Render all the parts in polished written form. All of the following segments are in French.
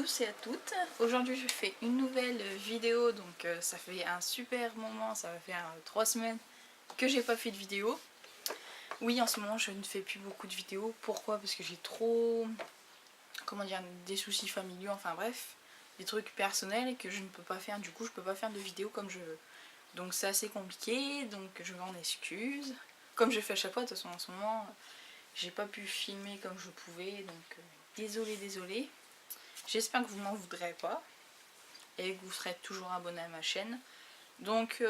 tous et à toutes. Aujourd'hui je fais une nouvelle vidéo, donc ça fait un super moment, ça va faire 3 semaines que j'ai pas fait de vidéo. Oui, en ce moment je ne fais plus beaucoup de vidéos. Pourquoi? Parce que j'ai trop, comment dire, des soucis familiaux, enfin bref, des trucs personnels et que je ne peux pas faire. Du coup je peux pas faire de vidéos comme je veux. Donc c'est assez compliqué, donc je m'en excuse. Comme je fais à chaque fois, de toute façon en ce moment j'ai pas pu filmer comme je pouvais, donc désolée. J'espère que vous m'en voudrez pas et que vous serez toujours abonné à ma chaîne. Donc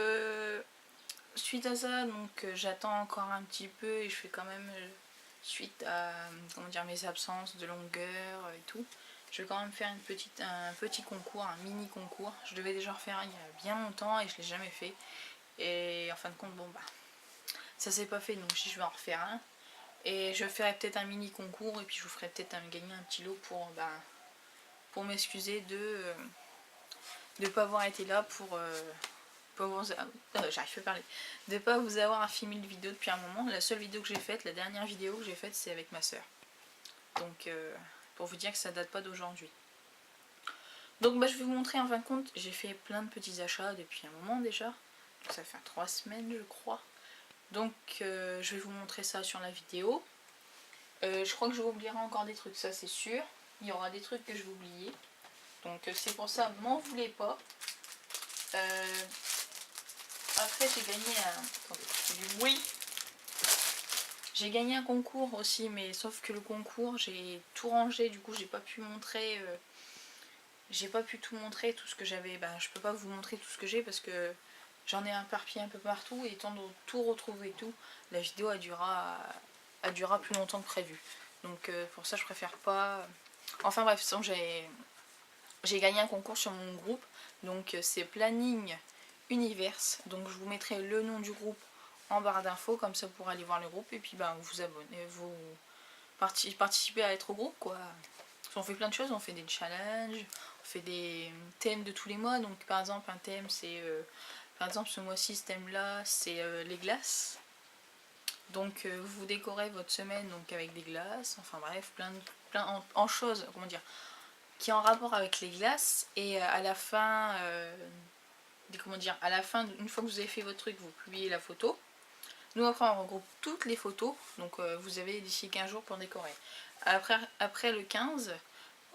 suite à ça, j'attends encore un petit peu et je fais quand même suite à mes absences de longueur et tout. Je vais quand même faire un petit concours, un mini concours. Je devais déjà en refaire il y a bien longtemps et je l'ai jamais fait. Et en fin de compte, bon bah ça s'est pas fait, donc je vais en refaire un. Et je ferai peut-être un mini concours et puis je vous ferai peut-être gagner un petit lot pour m'excuser de ne pas avoir été là j'arrive pas à parler, de pas vous avoir filmé de vidéo depuis un moment. La seule vidéo que j'ai faite, la dernière vidéo que j'ai faite, c'est avec ma soeur. Donc pour vous dire que ça date pas d'aujourd'hui. Donc je vais vous montrer en fin de compte, j'ai fait plein de petits achats depuis un moment déjà. Donc, ça fait 3 semaines je crois. Donc je vais vous montrer ça sur la vidéo. Je crois que je vous oublierai encore des trucs, ça c'est sûr. Il y aura des trucs que je vais oublier. Donc c'est pour ça, m'en voulez pas. Après j'ai gagné un... Attendez, du bruit. J'ai gagné un concours aussi, mais sauf que le concours j'ai tout rangé, du coup j'ai pas pu montrer... j'ai pas pu tout montrer, tout ce que j'avais... je peux pas vous montrer tout ce que j'ai parce que j'en ai éparpillé un peu partout et étant de tout retrouver et tout, la vidéo elle durera plus longtemps que prévu. Donc pour ça je préfère pas... Enfin bref, j'ai gagné un concours sur mon groupe, donc c'est Planning Universe, donc je vous mettrai le nom du groupe en barre d'infos, comme ça vous pourrez aller voir le groupe et puis vous abonnez, vous participez à être au groupe quoi. On fait plein de choses, on fait des challenges, on fait des thèmes de tous les mois, donc par exemple un thème c'est, par exemple ce mois-ci ce thème là c'est les glaces. Donc vous décorez votre semaine donc avec des glaces, enfin bref, plein en choses, comment dire, qui est en rapport avec les glaces. Et à la fin, une fois que vous avez fait votre truc, vous publiez la photo. Nous après on regroupe toutes les photos, donc vous avez d'ici 15 jours pour décorer. Après le 15,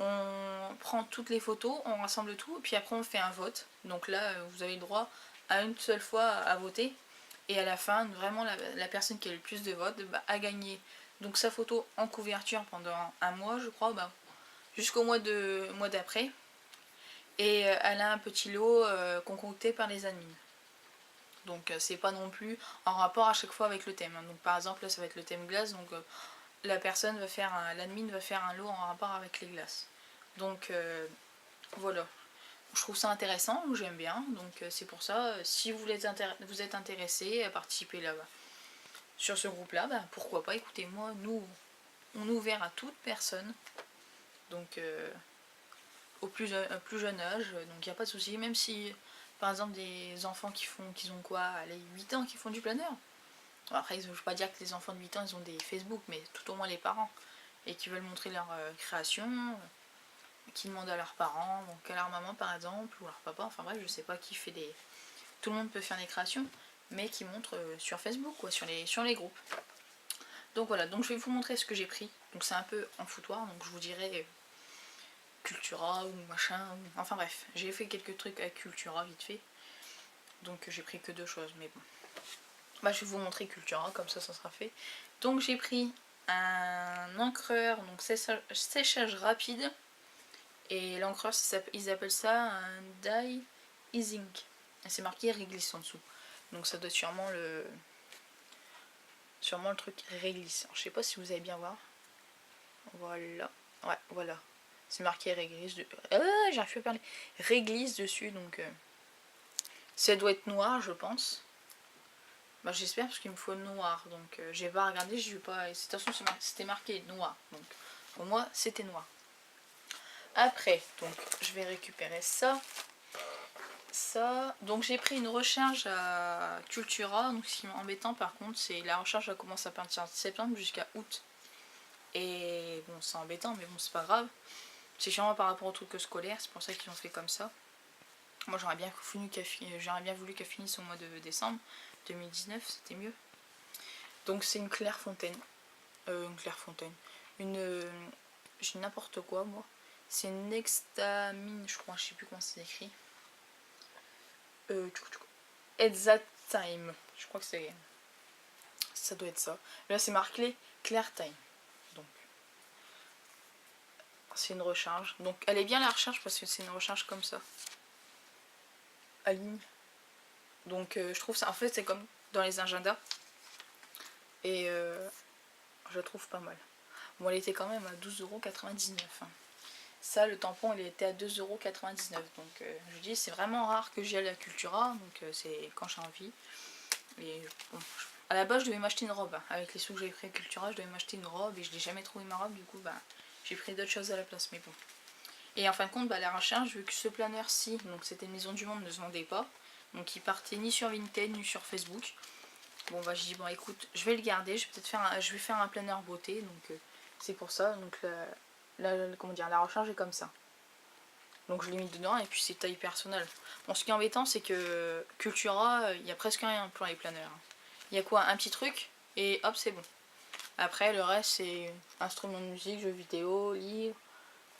on prend toutes les photos, on rassemble tout, puis après on fait un vote. Donc là vous avez le droit à une seule fois à voter. Et à la fin, vraiment la personne qui a le plus de votes a gagné donc sa photo en couverture pendant un mois je crois, jusqu'au mois d'après. Et elle a un petit lot concocté par les admins. Donc c'est pas non plus en rapport à chaque fois avec le thème. Donc par exemple là ça va être le thème glace, donc l'admin va faire un lot en rapport avec les glaces. Donc voilà. Je trouve ça intéressant, j'aime bien, donc c'est pour ça, si vous êtes intéressé à participer là-bas sur ce groupe-là, pourquoi pas, écoutez, moi, on est ouvert à toute personne, donc au plus jeune âge, donc il n'y a pas de souci, même si, par exemple, des enfants qui ont quoi, les 8 ans qui font du planeur. Après, je ne veux pas dire que les enfants de 8 ans, ils ont des Facebook, mais tout au moins les parents, et qui veulent montrer leur création, qui demandent à leurs parents, donc à leur maman par exemple, ou leur papa, enfin bref, je sais pas qui fait des... Tout le monde peut faire des créations, mais qui montrent sur Facebook, quoi, sur les groupes. Donc voilà, donc je vais vous montrer ce que j'ai pris. Donc c'est un peu en foutoir, donc je vous dirai Cultura ou machin, enfin bref, j'ai fait quelques trucs à Cultura vite fait. Donc j'ai pris que 2 choses, mais bon. Je vais vous montrer Cultura, comme ça sera fait. Donc j'ai pris un encreur, donc séchage rapide. Et l'encreur, ils appellent ça un dye ink. Et c'est marqué réglisse en dessous. Donc ça doit être sûrement le truc réglisse. Alors, je sais pas si vous allez bien voir. Voilà. Ouais, voilà. C'est marqué réglisse. J'arrive plus à parler. Réglisse dessus, donc ça doit être noir, je pense. J'espère parce qu'il me faut noir. Donc j'ai pas regardé, je vais pas. De toute façon, c'était marqué noir. Donc pour moi, c'était noir. Après, donc je vais récupérer ça. Donc j'ai pris une recharge à Cultura. Donc ce qui est embêtant par contre, c'est la recharge va commencer à partir de septembre jusqu'à août. Et bon, c'est embêtant, mais bon, c'est pas grave. C'est sûrement par rapport au truc scolaire, c'est pour ça qu'ils ont fait comme ça. Moi j'aurais bien voulu qu'elle finisse au mois de décembre 2019, c'était mieux. Donc c'est une Clairefontaine. Une Clairefontaine. J'ai n'importe quoi moi. C'est une Nextamine, je crois, je sais plus comment c'est écrit. Time. Je crois que c'est. Ça doit être ça. Là c'est marqué Claire Time. Donc. C'est une recharge. Donc elle est bien la recharge parce que c'est une recharge comme ça. À ligne. Donc je trouve ça. En fait c'est comme dans les agendas. Et je la trouve pas mal. Bon elle était quand même à 12,99 €. Hein. Ça le tampon il était à 2,99 €. Donc je dis c'est vraiment rare que j'y aille à Cultura. Donc c'est quand j'ai envie. Et bon, à la base je devais m'acheter une robe. Hein. Avec les sous que j'avais pris à Cultura je devais m'acheter une robe. Et je n'ai jamais trouvé ma robe. Du coup bah, j'ai pris d'autres choses à la place. Mais bon. Et en fin de compte, bah, la recharge, vu que ce planeur-ci, donc c'était Maison du Monde, ne se vendait pas. Donc il partait ni sur Vinted, ni sur Facebook. Bon bah je dis bon écoute, je vais le garder, je vais faire un planeur beauté, donc c'est pour ça. Donc la recharge est comme ça. Donc je l'ai mis dedans et puis c'est taille personnelle. Bon ce qui est embêtant c'est que Cultura, il y a presque rien pour les planeurs. Il y a quoi? Un petit truc et hop c'est bon. Après le reste c'est instruments de musique, jeux vidéo, livres.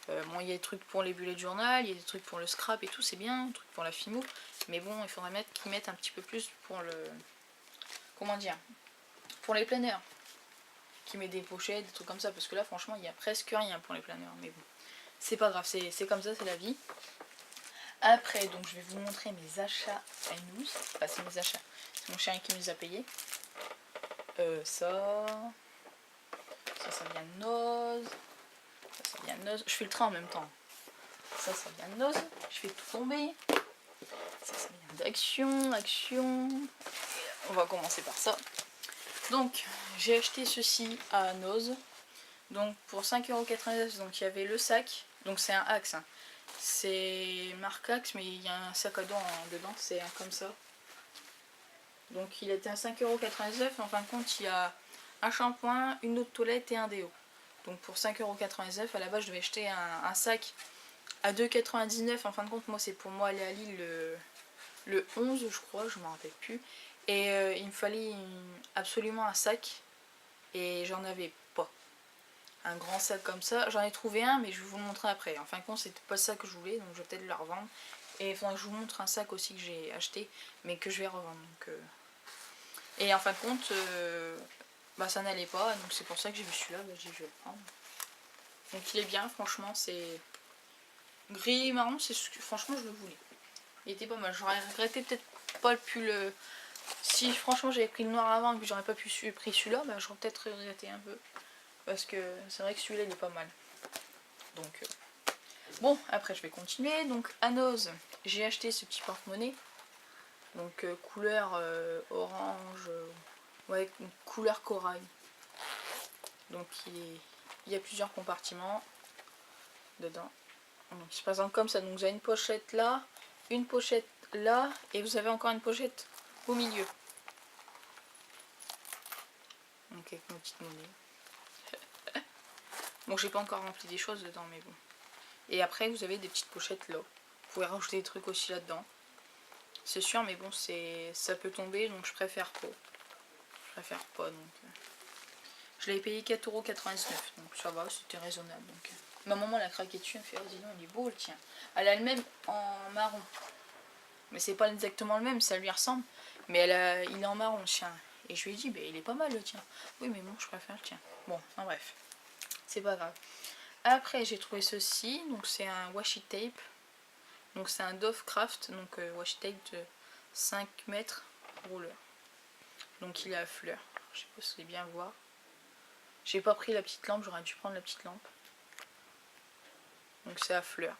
Bon, il y a des trucs pour les bullets de journal, il y a des trucs pour le scrap et tout, c'est bien, des trucs pour la FIMO. Mais bon, il faudrait qu'ils mettent un petit peu plus pour le... Comment dire? Pour les planeurs. Qu'ils mettent des pochettes, des trucs comme ça. Parce que là, franchement, il y a presque rien pour les planeurs. Mais bon, c'est pas grave, c'est comme ça, c'est la vie. Après, donc, je vais vous montrer mes achats à nous. Enfin, c'est mes achats. C'est mon chéri qui me les a payés. Ça vient de Noz. Ça vient de Noz. Je fais le train en même temps. Ça vient de Noz. Je fais tout tomber. Ça vient d'Action. On va commencer par ça. Donc, j'ai acheté ceci à Noz. Donc, pour 5,99 €. Donc, il y avait le sac. Donc, c'est un Axe. Hein. C'est marque Axe, mais il y a un sac à dos dedans. C'est comme ça. Donc, il était à 5,99 €. En fin de compte, il y a un shampoing, une eau de toilette et un déo. Donc, pour 5,99 €, à la base, je devais acheter un sac à 2,99 €. En fin de compte, moi, c'est pour moi aller à Lille le 11, je crois, je ne me rappelle plus. Et il me fallait absolument un sac. Et j'en avais pas. Un grand sac comme ça. J'en ai trouvé un, mais je vais vous le montrer après. En fin de compte, c'était pas ça que je voulais, donc je vais peut-être le revendre. Et il faudra que je vous montre un sac aussi que j'ai acheté, mais que je vais revendre. Donc, et en fin de compte, bah, ça n'allait pas. Donc c'est pour ça que j'ai vu celui-là. Bah, j'ai dit, je vais le prendre. Donc il est bien, franchement, c'est gris et marron. C'est ce que franchement je le voulais. Il était pas mal. J'aurais regretté peut-être pas le pull. Si franchement j'avais pris le noir avant et que j'aurais pas pu pris celui-là, bah, j'aurais peut-être regretté un peu. Parce que c'est vrai que celui-là il est pas mal. Donc bon, après je vais continuer. Donc à Noz, j'ai acheté ce petit porte-monnaie. Donc couleur orange, ouais, couleur corail. Donc il y a plusieurs compartiments dedans. Donc il se présente comme ça. Donc vous avez une pochette là, une pochette là, et vous avez encore une pochette au milieu. Donc avec ma petite monnaie. Bon, j'ai pas encore rempli des choses dedans, mais bon. Et après, vous avez des petites pochettes là. Vous pouvez rajouter des trucs aussi là-dedans. C'est sûr, mais bon, ça peut tomber, donc je préfère pas. Donc, je l'avais payé 4,99 €, donc ça va, c'était raisonnable. Donc, ma maman l'a craqué dessus, elle fait oh, dis donc, il est beau le tien. Elle a le même en marron. Mais c'est pas exactement le même, ça lui ressemble. Mais il est en marron le chien. Et je lui ai dit, bah, il est pas mal le tien. Oui, mais bon, je préfère le tien. Bon, en bref. C'est pas grave. Après, j'ai trouvé ceci. Donc, c'est un washi tape. Donc, c'est un Dove Craft. Donc, washi tape de 5 mètres rouleur. Donc, il est à fleurs. Je sais pas si vous allez bien voir. J'ai pas pris la petite lampe. J'aurais dû prendre la petite lampe. Donc, c'est à fleurs.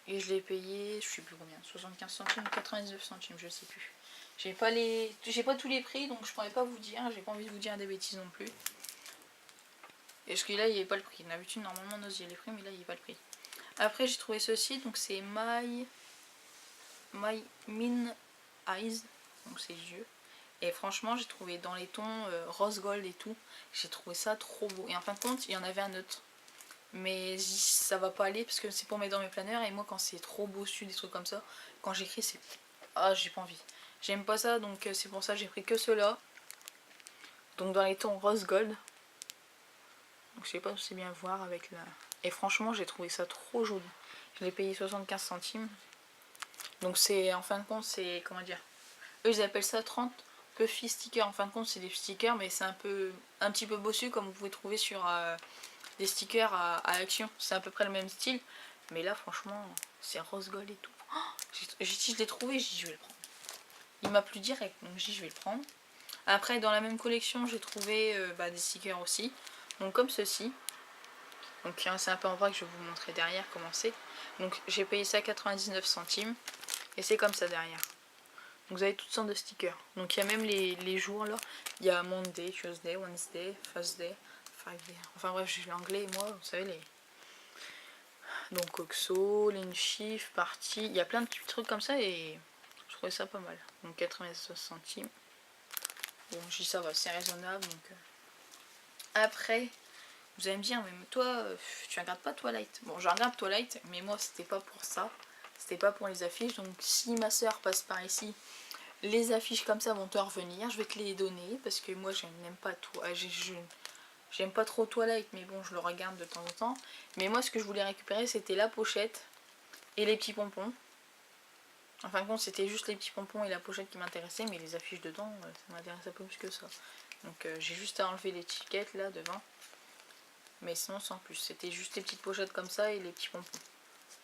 Et je l'ai payé, je sais plus combien, 75 centimes ou 99 centimes, je sais plus. J'ai pas tous les prix, donc je pourrais pas vous dire, j'ai pas envie de vous dire des bêtises non plus. Et ce là il n'y avait pas le prix. D'habitude, normalement, on ose les prix, mais là, il n'y a pas le prix. Après, j'ai trouvé ceci, donc c'est My Min Eyes, donc c'est les yeux. Et franchement, j'ai trouvé dans les tons rose gold et tout, j'ai trouvé ça trop beau. Et en fin de compte, il y en avait un autre. mais ça va pas aller parce que c'est pour mettre dans mes planeurs, et moi quand c'est trop bossu, des trucs comme ça, quand j'écris c'est... Ah, j'ai pas envie. J'aime pas ça, donc c'est pour ça que j'ai pris que ceux-là. Donc dans les tons rose gold. Donc je sais pas si c'est bien voir avec la... Et franchement j'ai trouvé ça trop joli. Je l'ai payé 75 centimes. Donc c'est, en fin de compte, c'est, comment dire, eux ils appellent ça 30 puffy stickers. En fin de compte c'est des stickers, mais c'est un petit peu bossu, comme vous pouvez trouver sur des stickers à Action. C'est à peu près le même style. Mais là franchement c'est rose gold et tout. Oh, je l'ai trouvé, j'ai dit je vais le prendre. Il m'a plu direct, donc j'ai dit je vais le prendre. Après dans la même collection j'ai trouvé des stickers aussi. Donc comme ceci. Donc c'est un peu en vrai que je vais vous montrer derrière comment c'est. Donc j'ai payé ça 99 centimes. Et c'est comme ça derrière. Donc vous avez toutes sortes de stickers. Donc il y a même les jours là. Il y a Monday, Tuesday, Wednesday, Thursday, Friday. Enfin bref, j'ai l'anglais moi, vous savez les... Donc Oxo, Shift, Party. Il y a plein de petits trucs comme ça et je trouvais ça pas mal. Donc 96 centimes. Bon, je dis ça va, c'est raisonnable. Donc après, vous allez me dire, mais toi, tu regardes pas Twilight. Bon, je regarde Twilight, mais moi c'était pas pour ça. C'était pas pour les affiches. Donc si ma soeur passe par ici, les affiches comme ça vont te revenir. Je vais te les donner parce que moi je n'aime pas tout. J'aime pas trop Twilight, mais bon, je le regarde de temps en temps. Mais moi, ce que je voulais récupérer, c'était la pochette et les petits pompons. En fin de compte, c'était juste les petits pompons et la pochette qui m'intéressaient, mais les affiches dedans, ça m'intéresse un peu plus que ça. Donc j'ai juste à enlever l'étiquette là devant. Mais sinon, sans plus. C'était juste les petites pochettes comme ça et les petits pompons.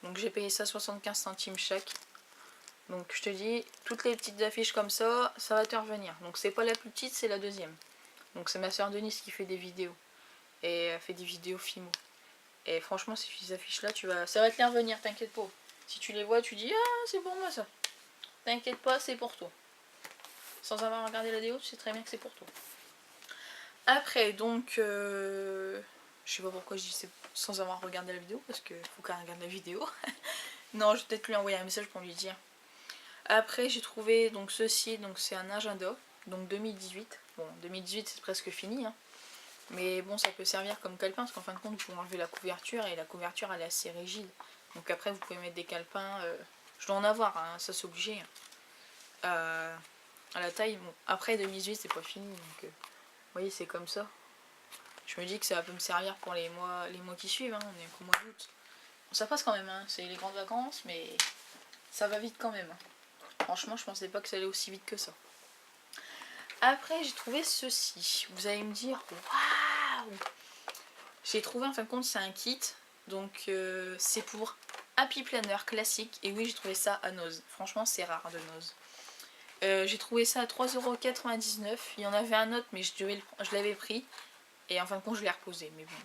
Donc j'ai payé ça 75 centimes chaque. Donc je te dis, toutes les petites affiches comme ça, ça va te revenir. Donc c'est pas la plus petite, c'est la deuxième. Donc c'est ma soeur Denise qui fait des vidéos. Et elle fait des vidéos Fimo. Et franchement, ces affiches là, ça va te les revenir, t'inquiète pas. Si tu les vois, tu dis, ah c'est pour moi ça. T'inquiète pas, c'est pour toi. Sans avoir regardé la vidéo, tu sais très bien que c'est pour toi. Après, donc, je sais pas pourquoi je dis c'est sans avoir regardé la vidéo, parce qu'il faut qu'elle regarde la vidéo. Non, je vais peut-être lui envoyer un message pour lui dire. Après, j'ai trouvé donc ceci, donc c'est un agenda, donc 2018. Bon, 2018 c'est presque fini, hein. Mais bon, ça peut servir comme calepin, parce qu'en fin de compte, vous pouvez enlever la couverture, et la couverture elle est assez rigide. Donc après, vous pouvez mettre des calepins, je dois en avoir, hein, ça c'est obligé. À la taille, bon, après 2018 c'est pas fini, donc vous voyez, c'est comme ça. Je me dis que ça peut me servir pour les mois qui suivent, hein. On est qu'au mois d'août. Bon, ça passe quand même, hein. C'est les grandes vacances, mais ça va vite quand même. Franchement, je pensais pas que ça allait aussi vite que ça. Après, j'ai trouvé ceci. Vous allez me dire, waouh! J'ai trouvé, en fin de compte, c'est un kit. Donc, c'est pour Happy Planner classique. Et oui, j'ai trouvé ça à Noz. Franchement, c'est rare de Noz. J'ai trouvé ça à 3,99 €. Il y en avait un autre, mais je l'avais pris. Et en fin de compte, je l'ai reposé. Mais bon,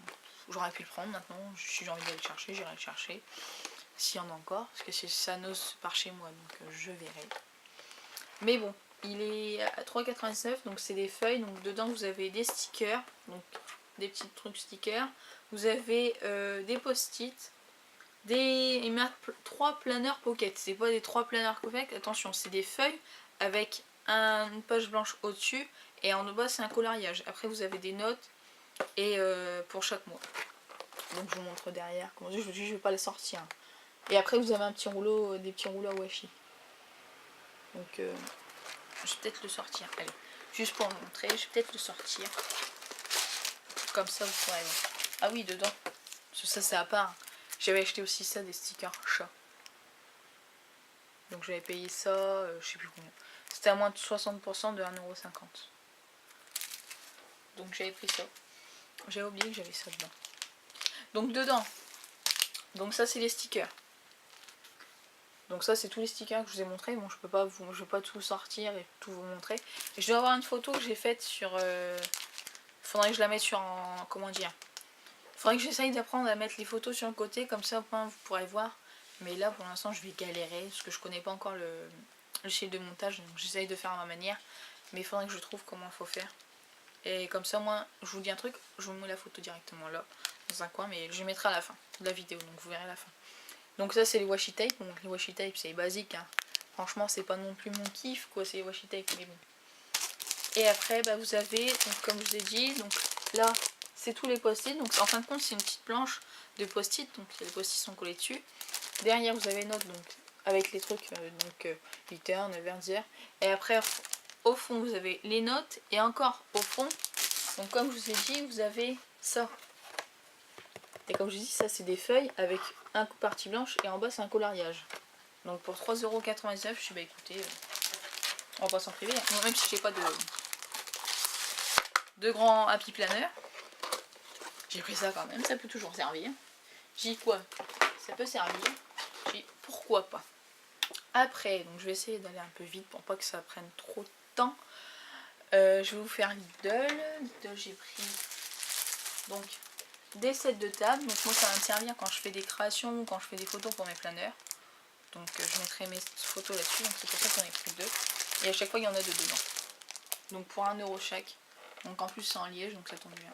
j'aurais pu le prendre maintenant. Si j'ai envie d'aller le chercher, j'irai le chercher. S'il y en a encore. Parce que c'est Sanos par chez moi. Donc, je verrai. Mais bon, il est à 3,99 €. Donc, c'est des feuilles. Donc, dedans, vous avez des stickers. Donc, des petits trucs stickers. Vous avez des post-it. Il marque 3 planeurs pocket. C'est pas des 3 planeurs pocket. Attention, c'est des feuilles avec une page blanche au-dessus. Et en bas, c'est un coloriage. Après, vous avez des notes. Et pour chaque mois. Donc, je vous montre derrière. Comment dire, je vais pas les sortir. Et après, vous avez un petit rouleau, des petits rouleaux à washi. Donc, je vais peut-être le sortir. Allez, juste pour vous montrer, je vais peut-être le sortir. Comme ça, vous pourrez voir. Ah oui, dedans. Ça, c'est à part. J'avais acheté aussi ça, des stickers chat. Donc, j'avais payé ça, je sais plus combien. C'était à moins de 60% de 1,50 €. Donc, j'avais pris ça. J'avais oublié que j'avais ça dedans. Donc, dedans. Donc, ça, c'est les stickers. Donc ça c'est tous les stickers que je vous ai montrés. Bon, je vais pas tout sortir et tout vous montrer. Et je dois avoir une photo que j'ai faite sur... faudrait que je la mette sur... comment dire, faudrait que j'essaye d'apprendre à mettre les photos sur le côté. Comme ça au moins vous pourrez voir. Mais là pour l'instant je vais galérer. Parce que je connais pas encore le style de montage. Donc j'essaye de faire à ma manière. Mais il faudrait que je trouve comment il faut faire. Et comme ça moi je vous dis un truc. Je vous mets la photo directement là. Dans un coin. Mais je mettrai à la fin de la vidéo. Donc vous verrez à la fin. Donc ça c'est les washi tape, donc les washi tape c'est basique, hein. Franchement c'est pas non plus mon kiff quoi, c'est les washi tape, mais bon. Et après bah, vous avez, donc comme je vous ai dit, donc là c'est tous les post-it. Donc en fin de compte c'est une petite planche de post-it, donc les post-it sont collés dessus. Derrière vous avez une note donc avec les trucs return, Verdier. Et après au fond vous avez les notes et encore au fond. Donc comme je vous ai dit, vous avez ça. Et comme je vous dis, ça c'est des feuilles avec un partie blanche et en bas c'est un coloriage. Donc pour 3,99 €, je suis bah écoutez, on va pas s'en priver. Bon, même si j'ai pas de grand happy planner, j'ai pris ça quand même, ça peut toujours servir. J'ai dit quoi, ça peut servir. J'ai dit pourquoi pas. Après, donc je vais essayer d'aller un peu vite pour pas que ça prenne trop de temps. Je vais vous faire Lidl. Lidl, j'ai pris donc des sets de table. Donc moi ça va me servir quand je fais des créations ou quand je fais des photos pour mes planeurs. Donc je mettrai mes photos là-dessus, donc c'est pour ça qu'on a pris deux. Et à chaque fois il y en a deux dedans. Donc pour 1 € chaque. Donc en plus c'est en liège, donc ça tombe bien.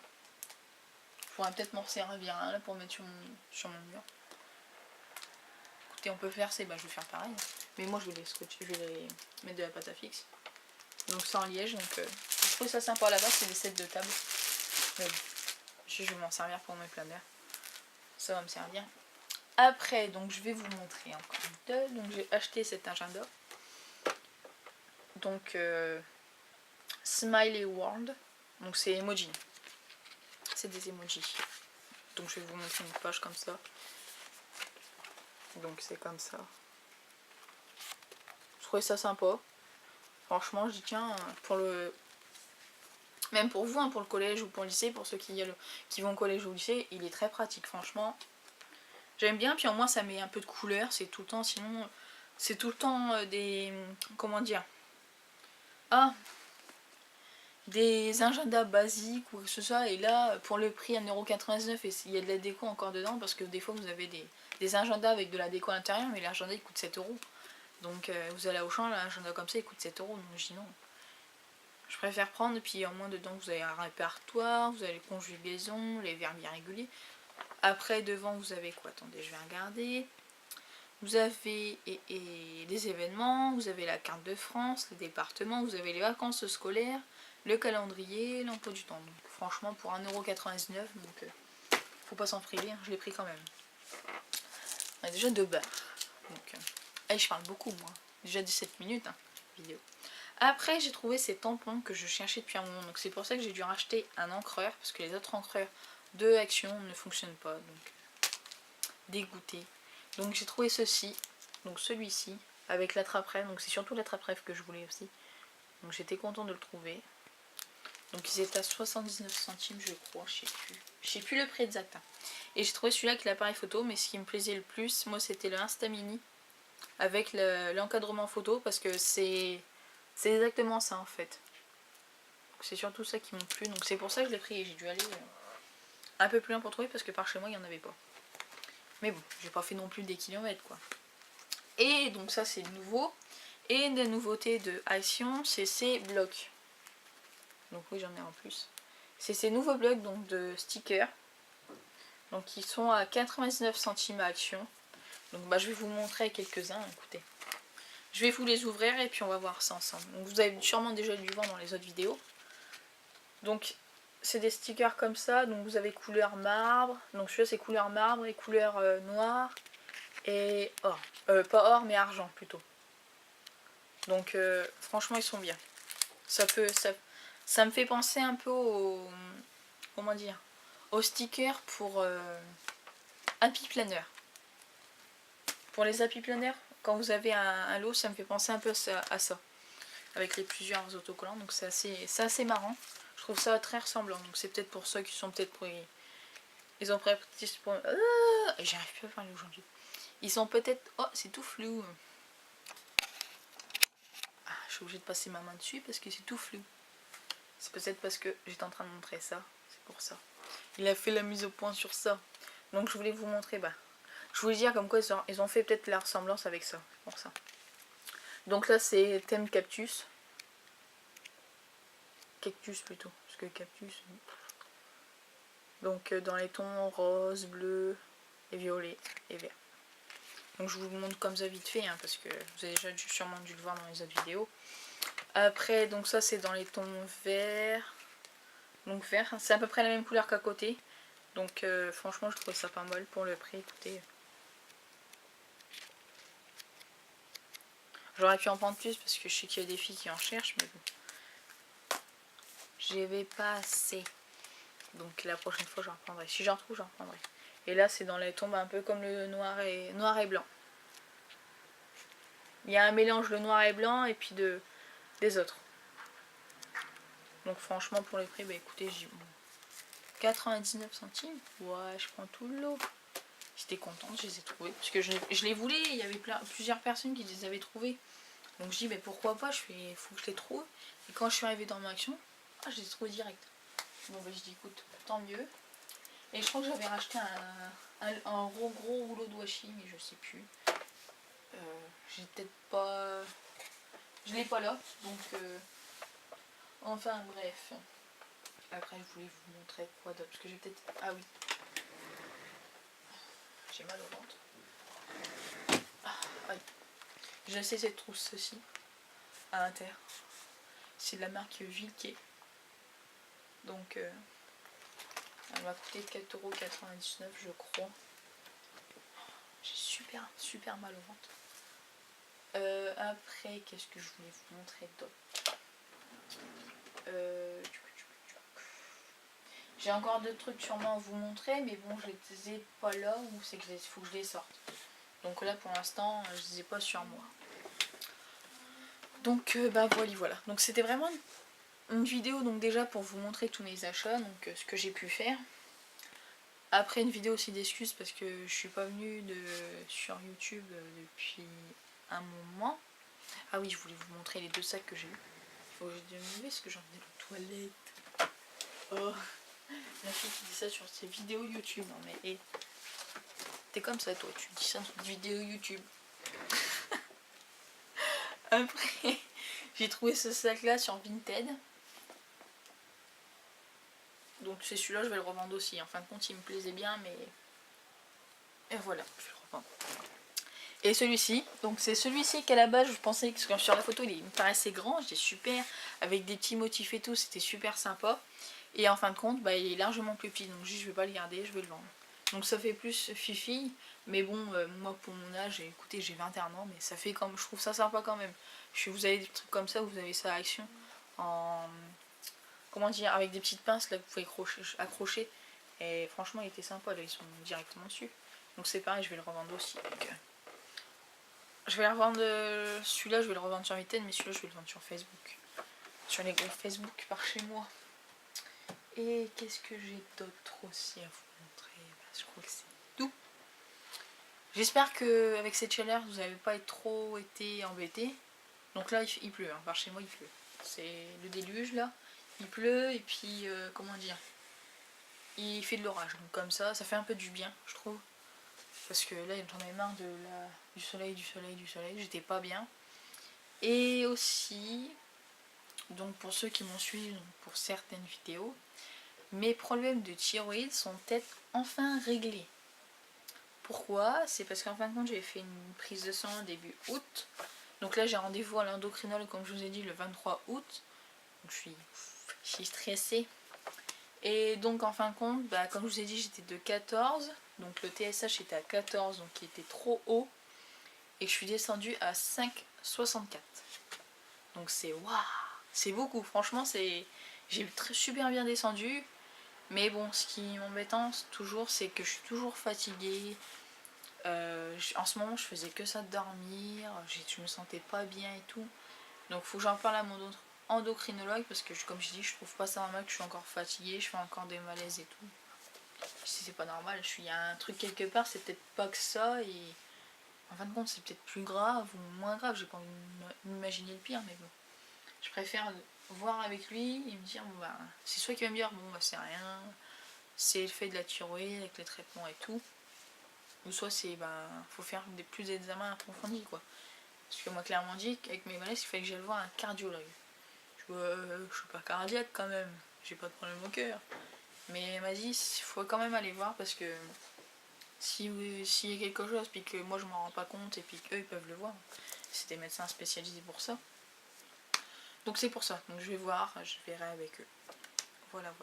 Je pourrais peut-être m'en servir un là pour mettre sur mon mur. Écoutez, on peut faire je vais faire pareil. Mais moi je vais les scotcher, je vais les mettre de la pâte à fixe. Donc c'est en liège, donc je trouve ça sympa. Là-bas c'est des sets de table. Mais bon, je vais m'en servir pour mes planeurs. Ça va me servir. Après, donc je vais vous montrer encore deux. Donc j'ai acheté cet agenda. Donc Smiley World. Donc c'est emoji. C'est des emojis. Donc je vais vous montrer une page comme ça. Donc c'est comme ça. Je trouvais ça sympa. Franchement, je dis tiens, pour le... Même pour vous, hein, pour le collège ou pour le lycée, pour ceux qui vont au collège ou au lycée, il est très pratique, franchement. J'aime bien, puis au moins ça met un peu de couleur, c'est tout le temps, sinon c'est tout le temps des... Comment dire? Ah, des agendas basiques ou que ce soit, et là pour le prix 1,99 €, et il y a de la déco encore dedans, parce que des fois vous avez des agendas avec de la déco à l'intérieur, mais l'agenda il coûte 7 €. Donc vous allez au champ, l'agenda comme ça il coûte 7 €, donc je dis non. Je préfère prendre, et puis au moins dedans vous avez un répertoire, vous avez les conjugaisons, les verbes irréguliers. Après devant vous avez quoi? Attendez, je vais regarder. Vous avez les événements, vous avez la carte de France, les départements, vous avez les vacances scolaires, le calendrier, l'emploi du temps. Donc franchement pour 1,99 €, donc faut pas s'en priver, hein, je l'ai pris quand même. On a déjà 2 barres. Donc, allez, je parle beaucoup moi. Déjà 17 minutes hein, vidéo. Après j'ai trouvé ces tampons que je cherchais depuis un moment. Donc c'est pour ça que j'ai dû racheter un encreur, parce que les autres encreurs de Action ne fonctionnent pas. Donc dégoûté. Donc j'ai trouvé ceci, donc celui-ci, avec l'attrape-rêve. Donc c'est surtout l'attrape-rêve que je voulais aussi. Donc j'étais contente de le trouver. Donc ils étaient à 79 centimes je crois, je sais plus le prix exact. Hein. Et j'ai trouvé celui-là avec l'appareil photo, mais ce qui me plaisait le plus, moi c'était le Instamini avec l'encadrement photo, parce que c'est exactement ça en fait. C'est surtout ça qui m'a plu, donc c'est pour ça que je l'ai pris et j'ai dû aller un peu plus loin pour trouver, parce que par chez moi il n'y en avait pas. Mais bon, j'ai pas fait non plus des kilomètres quoi. Et donc ça c'est nouveau. Et la nouveauté de Action, c'est ces blocs. Donc oui, j'en ai en plus. C'est ces nouveaux blocs donc de stickers. Donc ils sont à 99 centimes à Action. Donc je vais vous montrer quelques-uns, écoutez. Je vais vous les ouvrir et puis on va voir ça ensemble. Donc vous avez sûrement déjà dû voir dans les autres vidéos. Donc c'est des stickers comme ça. Donc vous avez couleur marbre. Donc celui-là c'est couleur marbre et couleur noire. Et or. Pas or mais argent plutôt. Donc franchement ils sont bien. Ça me fait penser un peu au... Comment dire, aux stickers pour Happy Planner. Pour les Happy Planner, quand vous avez un lot, ça me fait penser un peu à ça. Avec les plusieurs autocollants, donc c'est assez marrant. Je trouve ça très ressemblant, donc c'est peut-être pour ceux qui sont peut-être pour... Ils ont préparé pour... J'arrive plus à parler aujourd'hui. Ils sont peut-être... Oh, c'est tout flou. Ah, je suis obligée de passer ma main dessus parce que c'est tout flou. C'est peut-être parce que j'étais en train de montrer ça. C'est pour ça. Il a fait la mise au point sur ça. Donc je voulais vous montrer... je voulais dire comme quoi ils ont fait peut-être la ressemblance avec ça. C'est pour ça. Donc là c'est thème cactus. Cactus plutôt. Parce que cactus... Donc dans les tons rose, bleu, et violet et vert. Donc je vous montre comme ça vite fait, hein, parce que vous avez déjà sûrement dû le voir dans les autres vidéos. Après, donc ça c'est dans les tons verts. Donc vert, c'est à peu près la même couleur qu'à côté. Donc franchement je trouve ça pas mal pour le prix, écoutez. J'aurais pu en prendre plus parce que je sais qu'il y a des filles qui en cherchent, mais bon. J'y vais pas assez. Donc la prochaine fois j'en reprendrai. Si j'en trouve, j'en reprendrai. Et là c'est dans les tombes un peu comme le noir et blanc. Il y a un mélange de noir et blanc et puis des autres. Donc franchement pour le prix, bah écoutez, j'ai 99 centimes. Ouais, je prends tout le lot. J'étais contente, je les ai trouvés. Parce que je les voulais, il y avait plusieurs personnes qui les avaient trouvés. Donc je dis, mais pourquoi pas, faut que je les trouve. Et quand je suis arrivée dans mon action, je les ai trouvés direct. Bon bah je dis, écoute, tant mieux. Et je crois que j'avais racheté un gros rouleau de washi, mais je sais plus. J'ai peut-être pas... Je l'ai pas là, donc... Enfin bref. Après je voulais vous montrer quoi d'autre, parce que j'ai peut-être... Ah oui. J'ai mal au ventre. Ah, oui. J'ai acheté cette trousse-ci, à l'intérieur. C'est de la marque Vilquet. Donc, elle m'a coûté 4,99 € je crois. J'ai super mal au ventre. Après, qu'est-ce que je voulais vous montrer d'autre? J'ai encore d'autres trucs sûrement à vous montrer, mais bon, je les ai pas là, ou c'est qu'il faut que je les sorte. Donc là, pour l'instant, je les ai pas sur moi. Donc, bah voilà. Donc c'était vraiment une vidéo, donc déjà pour vous montrer tous mes achats, donc ce que j'ai pu faire. Après une vidéo aussi d'excuses parce que je suis pas venue sur YouTube depuis un moment. Ah oui, je voulais vous montrer les 2 sacs que j'ai eu. Il faut que je dise parce que j'en ai aux toilettes. Oh, la fille qui dit ça sur ses vidéos YouTube. Non mais hey, t'es comme ça toi, tu dis ça sur tes vidéos YouTube. Après, j'ai trouvé ce sac là sur Vinted. Donc c'est celui-là, je vais le revendre aussi. En fin de compte, il me plaisait bien, mais... Et voilà, je vais le revendre. Et celui-ci, donc c'est celui-ci qu'à la base, je pensais que sur la photo, il me paraissait grand, j'étais super, avec des petits motifs et tout, c'était super sympa. Et en fin de compte, bah, il est largement plus petit, donc je vais pas le garder, je vais le vendre. Donc ça fait plus fifi, mais bon, moi pour mon âge, écoutez, j'ai 21 ans, mais ça fait comme, je trouve ça sympa quand même. Vous avez des trucs comme ça, vous avez ça à Action, en... Comment dire, avec des petites pinces là que vous pouvez accrocher. Et franchement, il était sympa, là, ils sont directement dessus. Donc c'est pareil, je vais le revendre aussi. Donc, je vais le revendre, celui-là, je vais le revendre sur Vinted, mais celui-là, je vais le vendre sur Facebook. Sur les groupes Facebook par chez moi. Et qu'est-ce que j'ai d'autre aussi à vous montrer? Je crois que c'est tout. J'espère qu'avec cette chaleur, vous n'avez pas trop été embêtés. Donc là, il pleut, hein. Par chez moi, il pleut. C'est le déluge, là. Il pleut, et puis, comment dire, il fait de l'orage. Donc comme ça fait un peu du bien, je trouve. Parce que là, j'en ai marre du soleil. J'étais pas bien. Et aussi, donc pour ceux qui m'ont suivi pour certaines vidéos, mes problèmes de thyroïde sont peut-être enfin réglés. Pourquoi? C'est parce qu'en fin de compte, j'ai fait une prise de sang début août. Donc là, j'ai rendez-vous à l'endocrinologue, comme je vous ai dit, le 23 août. Donc je suis stressée. Et donc en fin de compte, bah, comme je vous ai dit, j'étais de 14. Donc le TSH était à 14, donc qui était trop haut. Et je suis descendue à 5,64. Donc c'est waouh, c'est beaucoup. Franchement, j'ai super bien descendu. Mais bon, ce qui m'embête toujours, c'est que je suis toujours fatiguée. En ce moment, je faisais que ça de dormir. Je me sentais pas bien et tout. Donc faut que j'en parle à mon endocrinologue parce que comme je dis, je trouve pas ça normal que je suis encore fatiguée, je fais encore des malaises et tout. Si c'est pas normal, il y a un truc quelque part, c'est peut-être pas que ça et en fin de compte c'est peut-être plus grave ou moins grave, j'ai pas envie de m'imaginer le pire, mais bon. Je préfère voir avec lui et me dire bon bah c'est soit qu'il va me dire bon bah c'est rien, c'est le fait de la thyroïde avec les traitements et tout, ou soit c'est bah faut faire plus d'examens approfondis quoi. Parce que moi clairement dit qu'avec mes malaises il fallait que j'aille voir un cardiologue. Je suis pas cardiaque quand même, j'ai pas de problème au cœur. Mais elle m'a dit il faut quand même aller voir parce que s'il y a quelque chose puis que moi je m'en rends pas compte et puis qu'eux ils peuvent le voir. C'est des médecins spécialisés pour ça. Donc c'est pour ça, donc je vais voir, je verrai avec eux. voilà.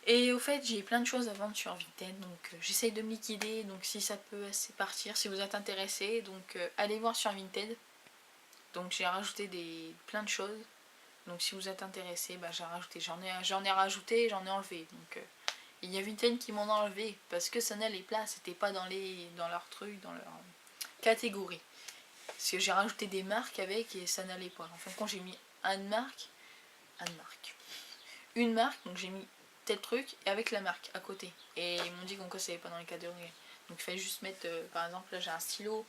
Et au fait, j'ai plein de choses à vendre sur Vinted, donc j'essaye de me liquider, donc si ça peut assez partir, si vous êtes intéressé, donc allez voir sur Vinted. Donc j'ai rajouté plein de choses, donc si vous êtes intéressé, bah, j'ai rajouté, j'en ai rajouté, j'en ai enlevé, donc il y a Vinted qui m'en a enlevé, parce que ça n'allait pas, c'était pas dans leur truc, dans leur catégorie. Parce que j'ai rajouté des marques avec et ça n'allait pas. En fin de compte, j'ai mis une marque, donc j'ai mis tel truc et avec la marque à côté. Et ils m'ont dit qu'on ça n'allait pas dans les catégories. Donc il fallait juste mettre, par exemple, là j'ai un stylo.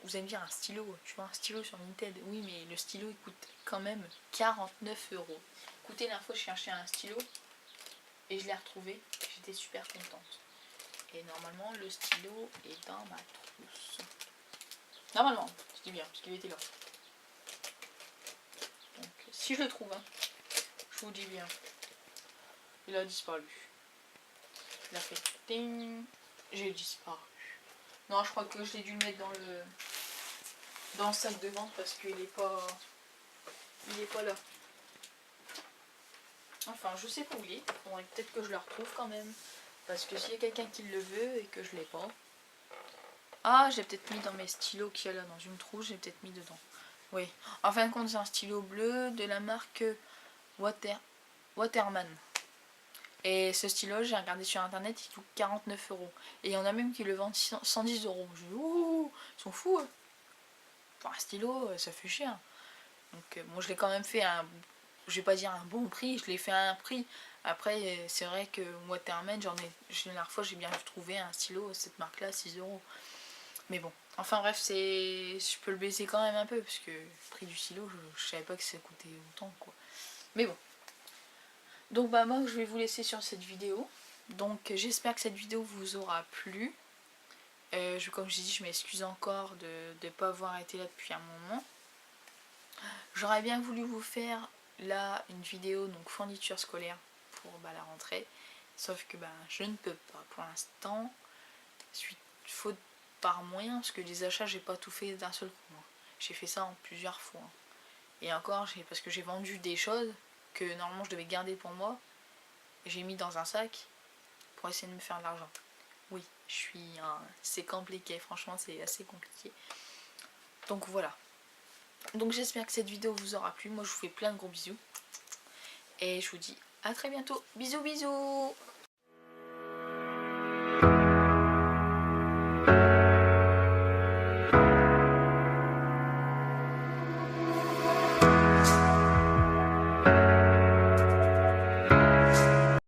Vous allez me dire un stylo, tu vois, un stylo sur Vinted. Oui, mais le stylo il coûte quand même 49 euros. Écoutez, la dernière fois je cherchais un stylo et je l'ai retrouvé. J'étais super contente. Et normalement, le stylo est dans ma trousse. Normalement, je dis bien, parce qu'il était là. Donc, si je le trouve, hein, je vous dis bien. Il a disparu. Il a fait ting. J'ai disparu. Non, je crois que j'ai dû le mettre dans le sac de vente parce qu'il est pas là. Enfin, je sais pas où il est. Faudrait peut-être que je le retrouve quand même. Parce que s'il y a quelqu'un qui le veut et que je l'ai pas. Ah, j'ai peut-être mis dans mes stylos qu'il y a là dans une trousse, j'ai peut-être mis dedans. Oui. En fin de compte, c'est un stylo bleu de la marque Waterman. Et ce stylo, j'ai regardé sur internet, il coûte 49 euros. Et il y en a même qui le vendent 110 euros. Je dis, ouh, ils sont fous. Pour un stylo, ça fait cher. Donc, moi, je l'ai quand même fait je vais pas dire un bon prix, je l'ai fait à un prix. Après, c'est vrai que Waterman, la dernière fois, j'ai bien trouvé un stylo, cette marque-là, 6 euros. Mais bon, enfin bref, je peux le baisser quand même un peu, parce que le prix du stylo, je savais pas que ça coûtait autant, quoi. Mais bon. Donc bah moi je vais vous laisser sur cette vidéo. Donc j'espère que cette vidéo vous aura plu. Comme j'ai dit, je m'excuse encore de ne pas avoir été là depuis un moment. J'aurais bien voulu vous faire là une vidéo donc fourniture scolaire pour la rentrée. Sauf que je ne peux pas pour l'instant. Faute par moyen, parce que les achats j'ai pas tout fait d'un seul coup. J'ai fait ça en plusieurs fois. Et encore, parce que j'ai vendu des choses que normalement je devais garder pour moi. J'ai mis dans un sac pour essayer de me faire de l'argent. Oui, c'est compliqué, franchement c'est assez compliqué. Donc voilà. Donc j'espère que cette vidéo vous aura plu. Moi je vous fais plein de gros bisous. Et je vous dis à très bientôt. Bisous bisous.